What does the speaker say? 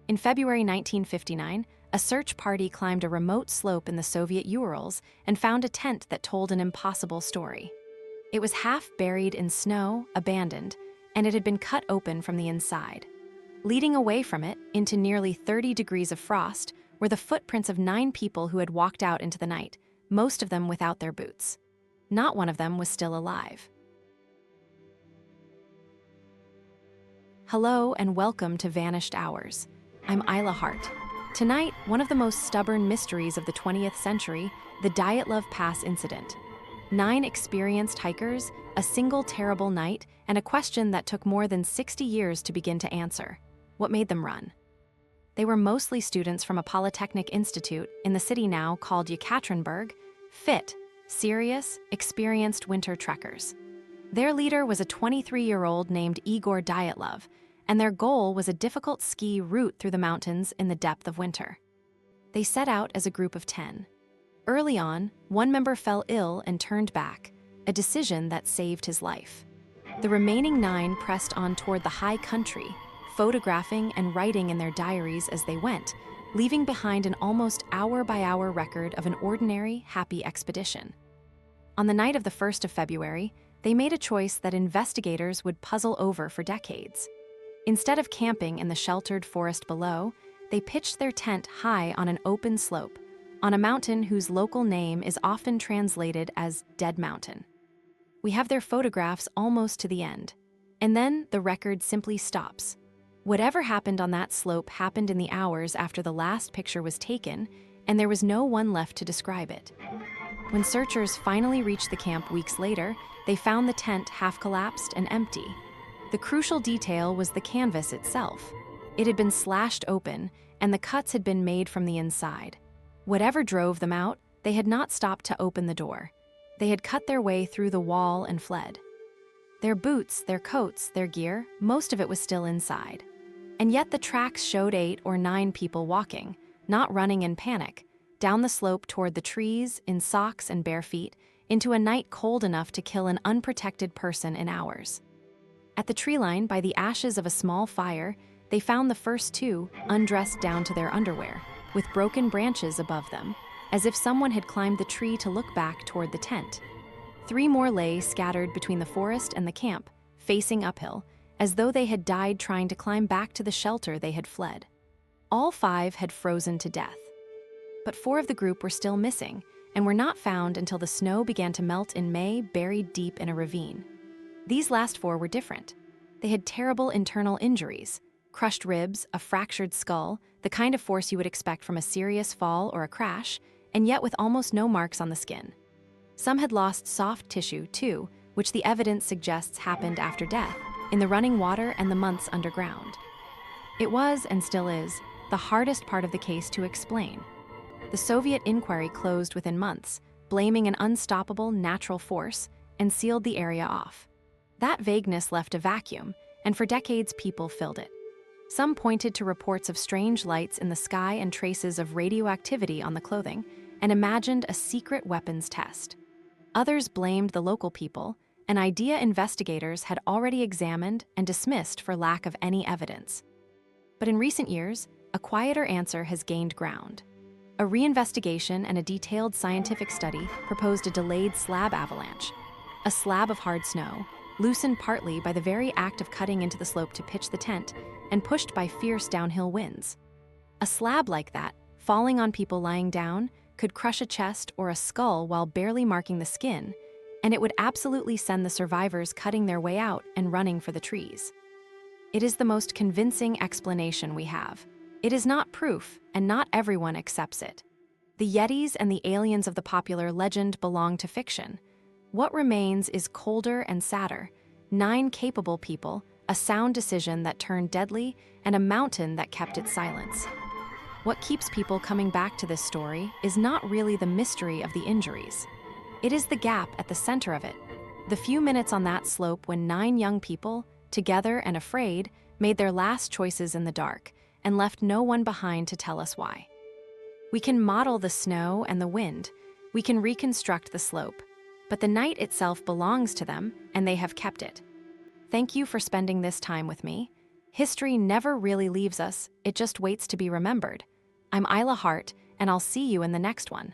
In February 1959, a search party climbed a remote slope in the Soviet Urals and found a tent that told an impossible story. It was half buried in snow, abandoned, and it had been cut open from the inside. Leading away from it, into nearly 30 degrees of frost, were the footprints of 9 people who had walked out into the night, most of them without their boots. Not one of them was still alive. Hello and welcome to Vanished Hours. I'm Isla Hart. Tonight, one of the most stubborn mysteries of the 20th century, the Dyatlov Pass incident. 9 experienced hikers, a single terrible night, and a question that took more than 60 years to begin to answer. What made them run? They were mostly students from a polytechnic institute in the city now called Yekaterinburg, fit, serious, experienced winter trekkers. Their leader was a 23-year-old named Igor Dyatlov, and their goal was a difficult ski route through the mountains in the depth of winter. They set out as a group of 10. Early on, one member fell ill and turned back, a decision that saved his life. The remaining 9 pressed on toward the high country, photographing and writing in their diaries as they went, leaving behind an almost hour-by-hour record of an ordinary, happy expedition. On the night of the 1st of February, they made a choice that investigators would puzzle over for decades. Instead of camping in the sheltered forest below, they pitched their tent high on an open slope, on a mountain whose local name is often translated as Dead Mountain. We have their photographs almost to the end, and then the record simply stops. Whatever happened on that slope happened in the hours after the last picture was taken, and there was no one left to describe it. When searchers finally reached the camp weeks later, they found the tent half-collapsed and empty. The crucial detail was the canvas itself. It had been slashed open, and the cuts had been made from the inside. Whatever drove them out, they had not stopped to open the door. They had cut their way through the wall and fled. Their boots, their coats, their gear, most of it was still inside. And yet the tracks showed 8 or 9 people walking, not running in panic, down the slope toward the trees, in socks and bare feet, into a night cold enough to kill an unprotected person in hours. At the tree line, by the ashes of a small fire, they found the first 2, undressed down to their underwear, with broken branches above them, as if someone had climbed the tree to look back toward the tent. 3 more lay scattered between the forest and the camp, facing uphill, as though they had died trying to climb back to the shelter they had fled. All 5 had frozen to death. But 4 of the group were still missing, and were not found until the snow began to melt in May, buried deep in a ravine. These last 4 were different. They had terrible internal injuries, crushed ribs, a fractured skull, the kind of force you would expect from a serious fall or a crash, and yet with almost no marks on the skin. Some had lost soft tissue, too, which the evidence suggests happened after death, in the running water and the months underground. It was, and still is, the hardest part of the case to explain. The Soviet inquiry closed within months, blaming an unstoppable natural force, and sealed the area off. That vagueness left a vacuum, and for decades people filled it. Some pointed to reports of strange lights in the sky and traces of radioactivity on the clothing, and imagined a secret weapons test. Others blamed the local people, an idea investigators had already examined and dismissed for lack of any evidence. But in recent years, a quieter answer has gained ground. A reinvestigation and a detailed scientific study proposed a delayed slab-avalanche, a slab of hard snow, loosened partly by the very act of cutting into the slope to pitch the tent, and pushed by fierce downhill winds. A slab like that, falling on people lying down, could crush a chest or a skull while barely marking the skin, and it would absolutely send the survivors cutting their way out and running for the trees. It is the most convincing explanation we have. It is not proof, and not everyone accepts it. The Yetis and the aliens of the popular legend belong to fiction. What remains is colder and sadder: 9 capable people, a sound decision that turned deadly, and a mountain that kept its silence. What keeps people coming back to this story is not really the mystery of the injuries. It is the gap at the center of it. The few minutes on that slope when 9 young people, together and afraid, made their last choices in the dark and left no one behind to tell us why. We can model the snow and the wind. We can reconstruct the slope. But the night itself belongs to them, and they have kept it. Thank you for spending this time with me. History never really leaves us, it just waits to be remembered. I'm Isla Hart, and I'll see you in the next one.